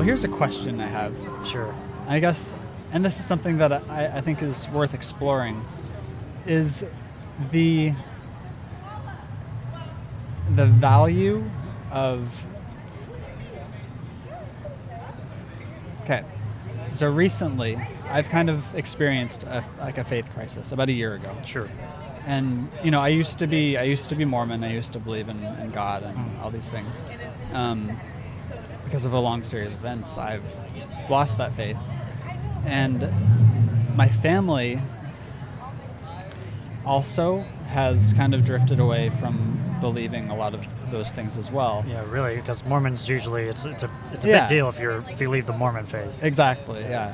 Well, here's a question I have. Sure. I guess, and this is something that I think is worth exploring, is the value of... Okay, so recently I've kind of experienced a faith crisis about a year ago. Sure. And I used to be Mormon. I used to believe in God and all these things. Because of a long series of events, I've lost that faith. And my family also has kind of drifted away from believing a lot of those things as well. Yeah, really, because Mormons usually it's a Yeah. big deal if you leave the Mormon faith. Exactly. Yeah.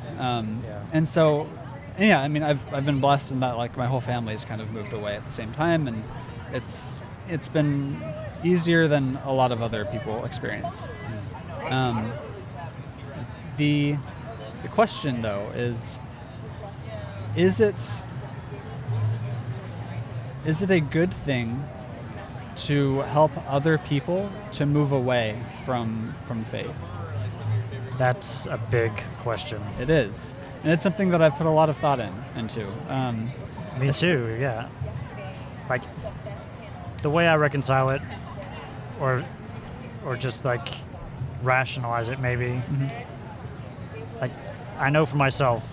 And so, yeah, I mean, I've been blessed in that, like, my whole family has kind of moved away at the same time, and it's been easier than a lot of other people experience. The question, though, is it a good thing to help other people to move away from faith? That's a big question. It is. And it's something that I've put a lot of thought into. Me too, yeah. Like, the way I reconcile it, or just, like, rationalize it maybe, Mm-hmm. like, I know for myself,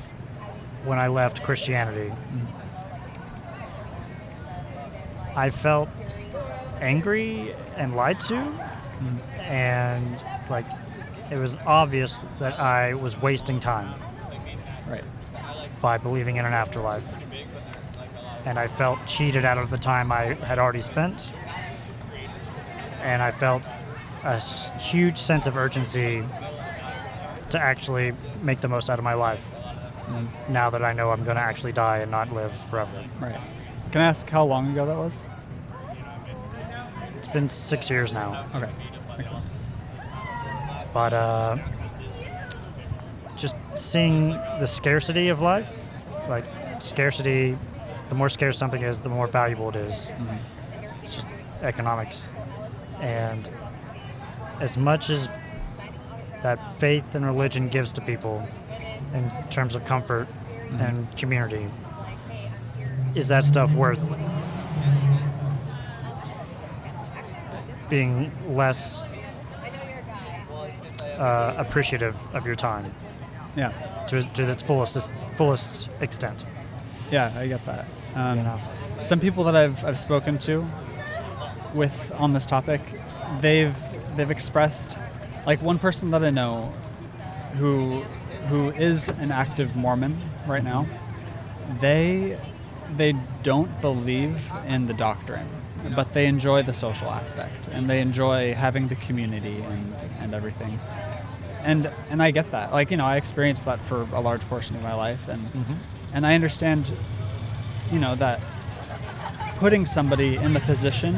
when I left Christianity, I felt angry and lied to, and, like, it was obvious that I was wasting time Right. by believing in an afterlife. And I felt cheated out of the time I had already spent. And I felt a huge sense of urgency to actually make the most out of my life, now that I know I'm going to actually die and not live forever. Right. Can I ask how long ago that was? It's been 6 years now. Okay. Excellent. But just seeing the scarcity of life, like, scarcity, the more scarce something is, the more valuable it is. It's just economics. And as much as that faith and religion gives to people in terms of comfort and community, is that stuff worth being less appreciative of your time Yeah. to its fullest extent? Yeah, I get that. You know? Some people that I've spoken to on this topic, they've expressed, like, one person that I know who is an active Mormon right now, they don't believe in the doctrine, but they enjoy the social aspect, and they enjoy having the community and everything. And I get that. Like, I experienced that for a large portion of my life, and I understand, that putting somebody in the position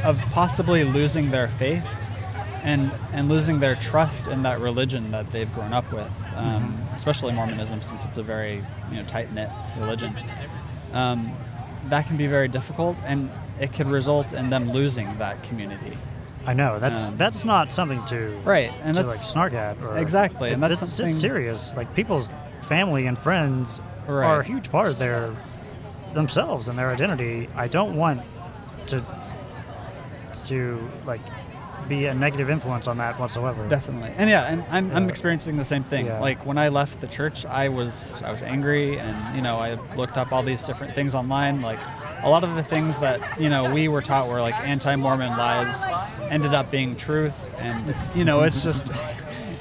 of possibly losing their faith and losing their trust in that religion that they've grown up with, especially Mormonism, since it's a very tight-knit religion, that can be very difficult, and it could result in them losing that community. I know that's not something to right, and to, that's like, snark at. Exactly, and that's this something is serious. Like, people's family and friends Right. are a huge part of themselves and their identity. I don't want to like be a negative influence on that whatsoever. Definitely. And I'm experiencing the same thing. Yeah. Like, when I left the church, I was angry, and I looked up all these different things online. Like, a lot of the things that we were taught were, like, anti-Mormon lies ended up being truth, and it's just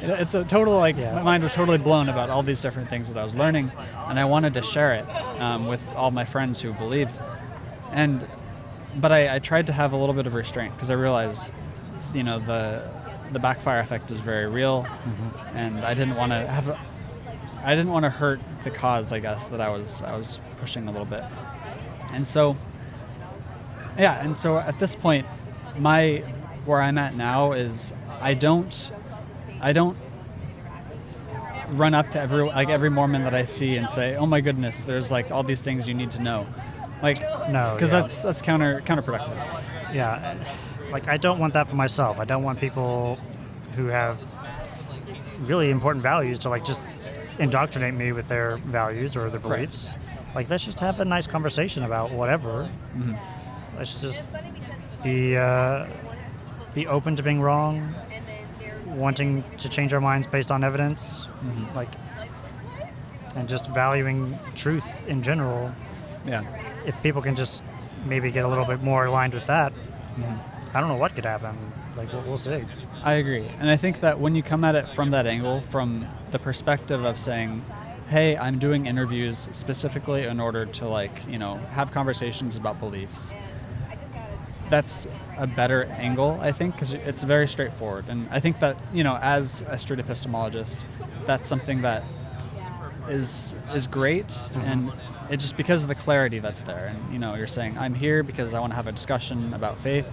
it's a total, like, my mind was totally blown about all these different things that I was learning, and I wanted to share it with all my friends who believed. But I tried to have a little bit of restraint, because I realized, the backfire effect is very real, and I didn't want to hurt the cause, I guess, that I was pushing a little bit. And so at this point, where I'm at now is I don't run up to every Mormon that I see and say, "Oh my goodness, there's, like, all these things you need to know." Like, No, because yeah. that's counterproductive. Yeah, like, I don't want that for myself. I don't want people who have really important values to like just indoctrinate me with their values or their Right. beliefs. Like, let's just have a nice conversation about whatever. Mhm. Let's just be open to being wrong, wanting to change our minds based on evidence, Mhm. like, and just valuing truth in general. Yeah. If people can just maybe get a little bit more aligned with that, Mhm. I don't know what could happen. Like, we'll see. I agree. And I think that when you come at it from that angle, from the perspective of saying, hey, I'm doing interviews specifically in order to have conversations about beliefs, that's a better angle, I think, because it's very straightforward. And I think that, as a street epistemologist, that's something that is great. And it just because of the clarity that's there. And, you're saying, I'm here because I want to have a discussion about faith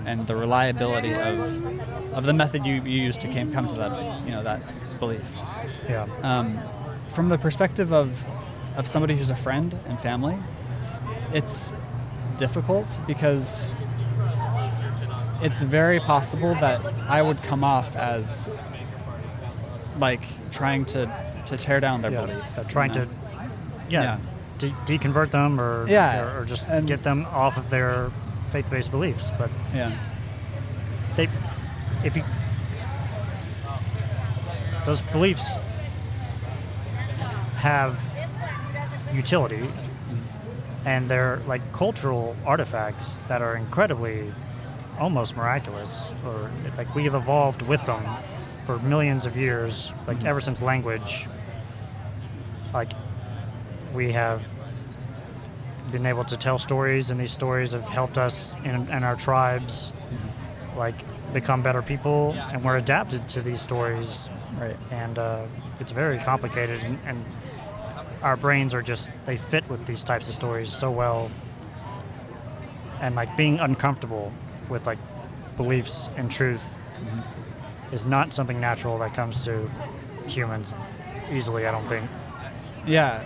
and the reliability of the method you use to come to that, that belief. Yeah. From the perspective of somebody who's a friend and family, it's difficult because it's very possible that I would come off as like trying to tear down their belief. Trying to deconvert them or just and get them off of their faith-based beliefs. But yeah, those beliefs have utility, and they're like cultural artifacts that are incredibly, almost miraculous, or like we have evolved with them for millions of years, like ever since language. Like, we have been able to tell stories, and these stories have helped us in our tribes like become better people, and we're adapted to these stories. right. And it's very complicated, and our brains are just, they fit with these types of stories so well. And like being uncomfortable with like beliefs and truth is not something natural that comes to humans easily, I don't think. Yeah,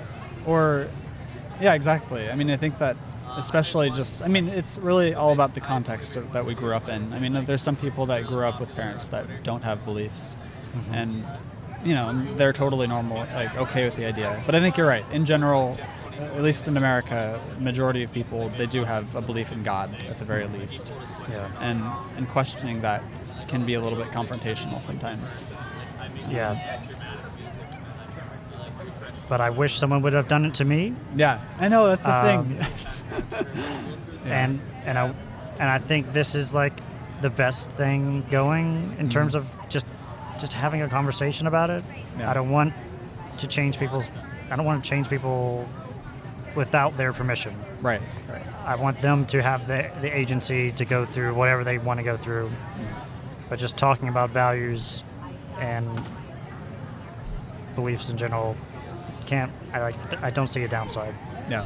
exactly. I mean, I think that especially it's really all about the context that we grew up in. I mean, there's some people that grew up with parents that don't have beliefs, and they're totally normal, like okay with the idea. But I think you're right. In general, at least in America, majority of people, they do have a belief in God at the very least. Yeah. And questioning that can be a little bit confrontational sometimes. Yeah. But I wish someone would have done it to me. Yeah, I know, that's the thing. And I think this is like the best thing going in terms of just having a conversation about it. Yeah. I don't want to change people without their permission. Right. I want them to have the agency to go through whatever they want to go through. But just talking about values and beliefs in general, I don't see a downside. Yeah.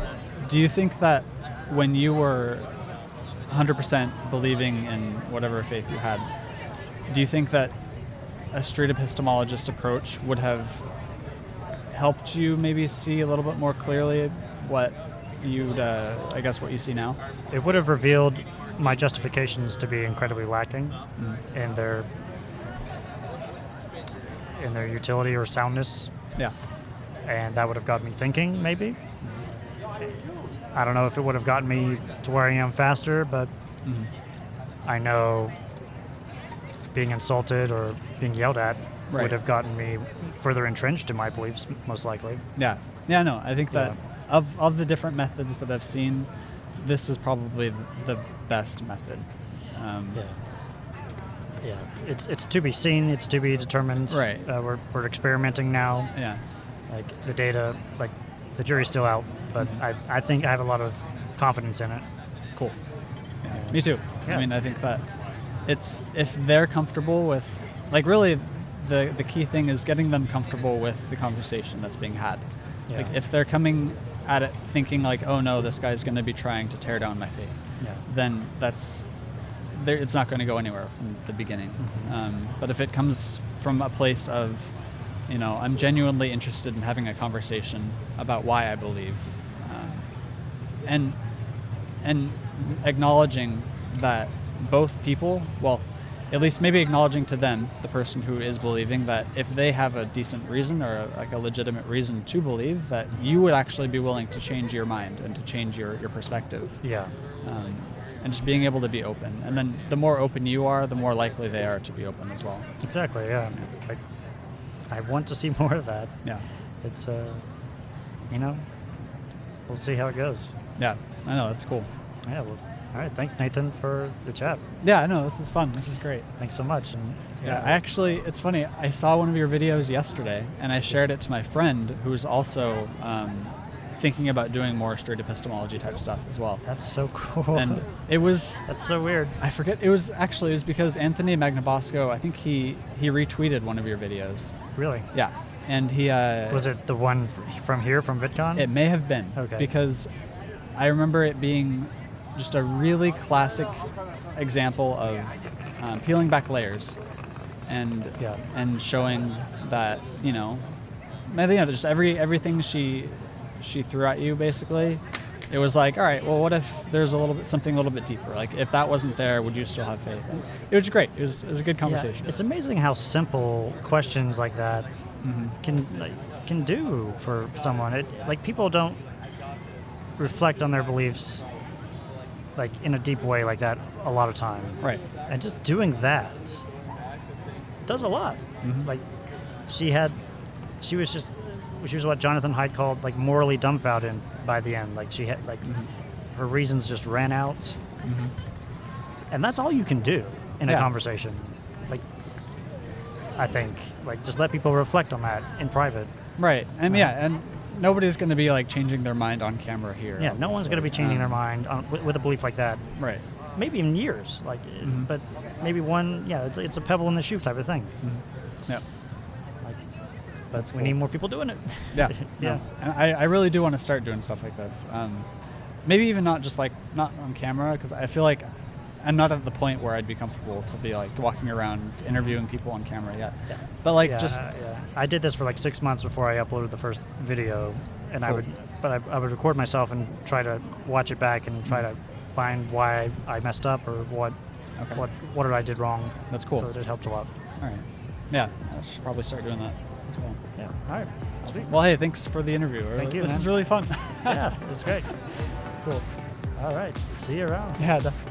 Do you think that when you were 100% believing in whatever faith you had, do you think that a street epistemologist approach would have helped you maybe see a little bit more clearly what what you see now? It would have revealed my justifications to be incredibly lacking in their utility or soundness. Yeah. And that would have got me thinking, maybe. I don't know if it would have gotten me to where I am faster, but I know being insulted or being yelled at would have gotten me further entrenched in my beliefs, most likely. Yeah. Yeah, no, I think that of the different methods that I've seen, this is probably the best method. Yeah, it's to be seen, it's to be determined. Right. We're experimenting now. Yeah. Like the data, like the jury's still out, but I think I have a lot of confidence in it. Cool. Yeah. Me too. Yeah. I mean, I think that it's, if they're comfortable with, like, really the key thing is getting them comfortable with the conversation that's being had. Yeah. Like, if they're coming at it thinking like, oh no, this guy's going to be trying to tear down my faith, then it's not going to go anywhere from the beginning. But if it comes from a place of, I'm genuinely interested in having a conversation about why I believe, and acknowledging that both people, well, at least maybe acknowledging to them, the person who is believing, that if they have a decent reason or like a legitimate reason to believe, that you would actually be willing to change your mind and to change your perspective. Yeah. And just being able to be open. And then the more open you are, the more likely they are to be open as well. Exactly. Yeah. I want to see more of that. Yeah. It's we'll see how it goes. Yeah, I know, that's cool. Yeah. Well, all right. Thanks, Nathan, for the chat. Yeah, I know, this is fun. This is great. Thanks so much. And Yeah, I actually, it's funny, I saw one of your videos yesterday and I shared it to my friend who's also thinking about doing more straight epistemology type stuff as well. That's so cool. And it was, that's so weird. I forget, it was because Anthony Magnabosco, I think he retweeted one of your videos. Really? Yeah. And he was it the one from here, from VidCon? It may have been. Okay. Because I remember it being just a really classic example of peeling back layers and showing that, just everything she threw at you, basically, it was like, all right, well, what if there's something a little bit deeper? Like, if that wasn't there, would you still have faith? And it was great. It was a good conversation. Yeah, it's amazing how simple questions like that can do for someone. People don't reflect on their beliefs like in a deep way like that a lot of time. Right. And just doing that does a lot. Mm-hmm. Like she was what Jonathan Haidt called like morally dumbfounded by the end. Like she had her reasons just ran out. Mm-hmm. And that's all you can do in a conversation. Like I think like just let people reflect on that in private. Right. And and nobody's going to be like changing their mind on camera here. Yeah, no one's going to be changing their mind with a belief like that. Right. Maybe in years, but maybe one. Yeah, it's a pebble in the shoe type of thing. Mm-hmm. Yeah. But we need more people doing it. Yeah. Yeah. No. And I really do want to start doing stuff like this. Maybe even not on camera, because I feel like I'm not at the point where I'd be comfortable to be like walking around interviewing people on camera yet. Yeah. But I did this for like 6 months before I uploaded the first video, and I would record myself and try to watch it back and try to find why I messed up or what I did wrong. That's cool. So it helped a lot. All right. Yeah, I should probably start doing that as well. Yeah. All right. Sweet. Well, hey, thanks for the interview. Thank you. This is really fun. Yeah, it's great. Cool. All right. See you around. Yeah, definitely.